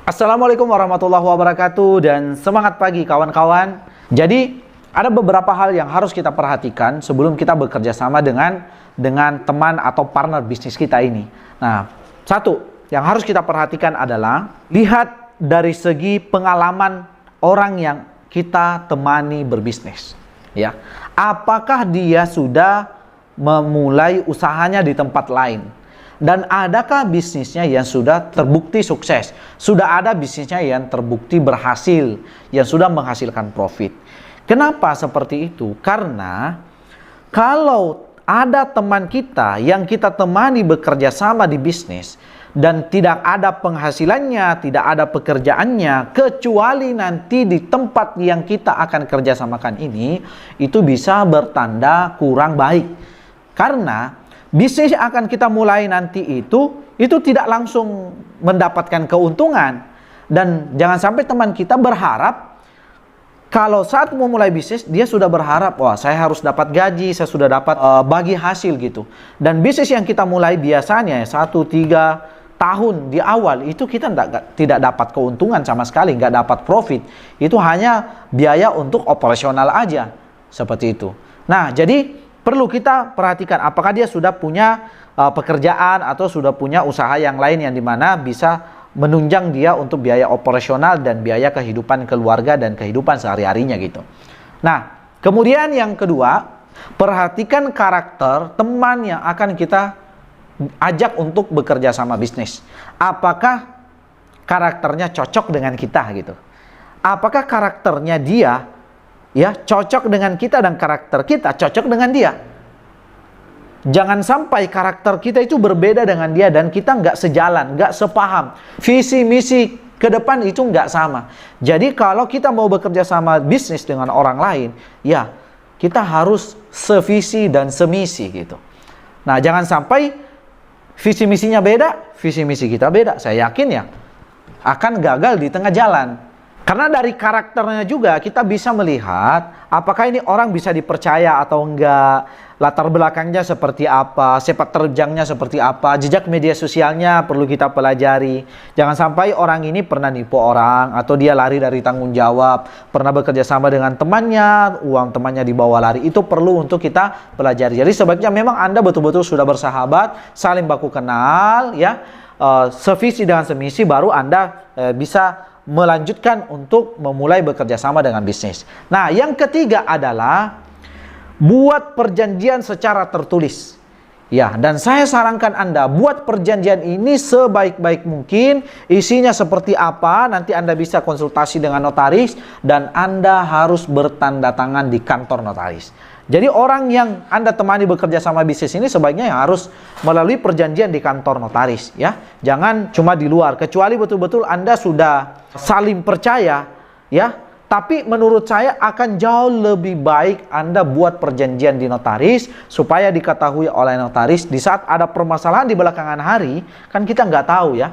Assalamualaikum warahmatullahi wabarakatuh dan semangat pagi kawan-kawan. Jadi ada beberapa hal yang harus kita perhatikan sebelum kita bekerja sama dengan teman atau partner bisnis kita ini. Nah, satu yang harus kita perhatikan adalah lihat dari segi pengalaman orang yang kita temani berbisnis. Ya, apakah dia sudah memulai usahanya di tempat lain? Dan adakah bisnisnya yang sudah terbukti sukses? Sudah ada bisnisnya yang terbukti berhasil, yang sudah menghasilkan profit. Kenapa seperti itu? Karena kalau ada teman kita yang kita temani bekerja sama di bisnis dan tidak ada penghasilannya, tidak ada pekerjaannya, kecuali nanti di tempat yang kita akan kerjasamakan ini, itu bisa bertanda kurang baik. Karena bisnis yang akan kita mulai nanti itu tidak langsung mendapatkan keuntungan. Dan jangan sampai teman kita berharap kalau saat memulai bisnis dia sudah berharap, wah saya harus dapat gaji, saya sudah dapat bagi hasil gitu. Dan bisnis yang kita mulai biasanya 1-3 tahun di awal itu kita tidak dapat keuntungan sama sekali, nggak dapat profit. Itu hanya biaya untuk operasional aja, seperti itu. Nah, jadi perlu kita perhatikan apakah dia sudah punya pekerjaan atau sudah punya usaha yang lain yang dimana bisa menunjang dia untuk biaya operasional dan biaya kehidupan keluarga dan kehidupan sehari-harinya gitu. Nah, kemudian yang kedua, perhatikan karakter teman yang akan kita ajak untuk bekerja sama bisnis. Apakah karakternya cocok dengan kita gitu? Apakah karakternya dia cocok dengan kita dan karakter kita cocok dengan dia. Jangan sampai karakter kita itu berbeda dengan dia dan kita nggak sejalan, nggak sepaham. Visi misi ke depan itu nggak sama. Jadi kalau kita mau bekerja sama bisnis dengan orang lain, ya kita harus sevisi dan semisi gitu. Nah, jangan sampai visi misinya beda, visi misi kita beda. Saya yakin ya akan gagal di tengah jalan. Karena dari karakternya juga kita bisa melihat apakah ini orang bisa dipercaya atau enggak, latar belakangnya seperti apa, sepak terjangnya seperti apa, jejak media sosialnya perlu kita pelajari. Jangan sampai orang ini pernah nipu orang atau dia lari dari tanggung jawab, pernah bekerja sama dengan temannya, uang temannya dibawa lari. Itu perlu untuk kita pelajari. Jadi sebaiknya memang Anda betul-betul sudah bersahabat, saling baku kenal, ya, sevisi dengan semisi, baru Anda bisa melanjutkan untuk memulai bekerja sama dengan bisnis. Nah, yang ketiga adalah buat perjanjian secara tertulis. Ya, dan saya sarankan Anda buat perjanjian ini sebaik-baik mungkin. Isinya seperti apa, nanti Anda bisa konsultasi dengan notaris dan Anda harus bertanda tangan di kantor notaris. Jadi orang yang Anda temani bekerja sama bisnis ini sebaiknya yang harus melalui perjanjian di kantor notaris, ya. Jangan cuma di luar, kecuali betul-betul Anda sudah saling percaya, ya. Tapi menurut saya akan jauh lebih baik Anda buat perjanjian di notaris supaya diketahui oleh notaris di saat ada permasalahan di belakangan hari, kan kita nggak tahu ya.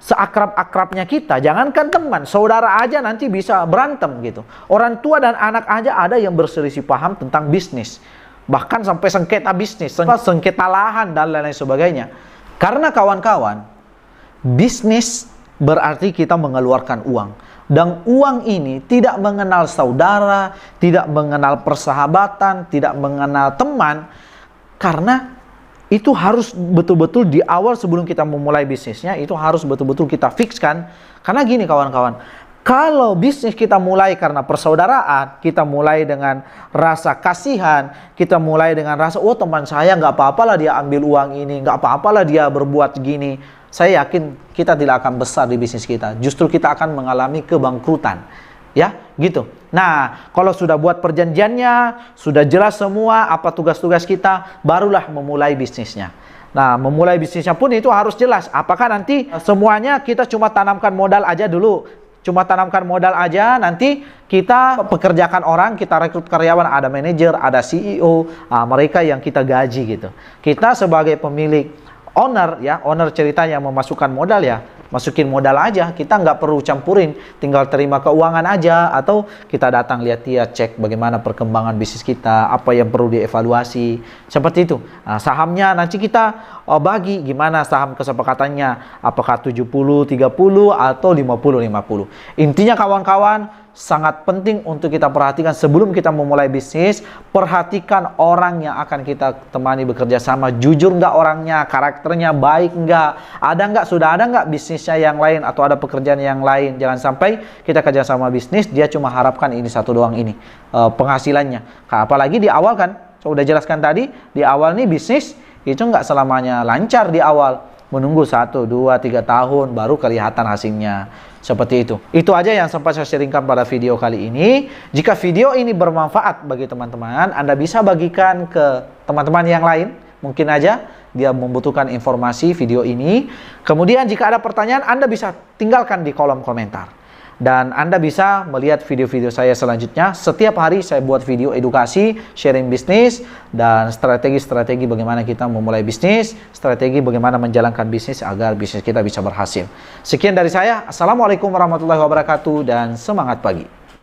Seakrab-akrabnya kita, jangankan teman, saudara aja nanti bisa berantem gitu. Orang tua dan anak aja ada yang berselisih paham tentang bisnis. Bahkan sampai sengketa bisnis, sengketa lahan dan lain-lain sebagainya. Karena kawan-kawan, bisnis berarti kita mengeluarkan uang. Dan uang ini tidak mengenal saudara, tidak mengenal persahabatan, tidak mengenal teman. Karena itu harus betul-betul di awal sebelum kita memulai bisnisnya, itu harus betul-betul kita fixkan. Karena gini kawan-kawan, kalau bisnis kita mulai karena persaudaraan, kita mulai dengan rasa kasihan, kita mulai dengan rasa, oh teman saya nggak apa-apalah dia ambil uang ini, nggak apa-apalah dia berbuat gini. Saya yakin kita tidak akan besar di bisnis kita. Justru kita akan mengalami kebangkrutan. Ya, gitu. Nah, kalau sudah buat perjanjiannya, sudah jelas semua apa tugas-tugas kita, barulah memulai bisnisnya. Nah, memulai bisnisnya pun itu harus jelas. Apakah nanti semuanya kita cuma tanamkan modal aja dulu? Cuma tanamkan modal aja, nanti kita pekerjakan orang, kita rekrut karyawan, ada manajer, ada CEO, mereka yang kita gaji gitu. Kita sebagai pemilik owner ya, owner ceritanya memasukkan modal ya, masukin modal aja, kita nggak perlu campurin, tinggal terima keuangan aja, atau kita datang lihat dia, cek bagaimana perkembangan bisnis kita, apa yang perlu dievaluasi, seperti itu. Nah, sahamnya nanti kita bagi gimana saham kesepakatannya, apakah 70-30 atau 50-50. Intinya kawan-kawan, sangat penting untuk kita perhatikan sebelum kita memulai bisnis. Perhatikan orang yang akan kita temani bekerja sama, jujur nggak orangnya, karakternya baik nggak, sudah ada nggak bisnisnya yang lain atau ada pekerjaan yang lain. Jangan sampai kita kerja sama bisnis, dia cuma harapkan ini satu doang ini penghasilannya. Apalagi di awal kan, saya udah jelaskan tadi, di awal nih bisnis itu nggak selamanya lancar di awal. Menunggu 1, 2, 3 tahun baru kelihatan hasilnya. Seperti itu. Itu aja yang sempat saya sharingkan pada video kali ini. Jika video ini bermanfaat bagi teman-teman, Anda bisa bagikan ke teman-teman yang lain. Mungkin aja dia membutuhkan informasi video ini. Kemudian jika ada pertanyaan, Anda bisa tinggalkan di kolom komentar. Dan Anda bisa melihat video-video saya selanjutnya. Setiap hari saya buat video edukasi, sharing bisnis, dan strategi-strategi bagaimana kita memulai bisnis, strategi bagaimana menjalankan bisnis agar bisnis kita bisa berhasil. Sekian dari saya. Assalamualaikum warahmatullahi wabarakatuh dan semangat pagi.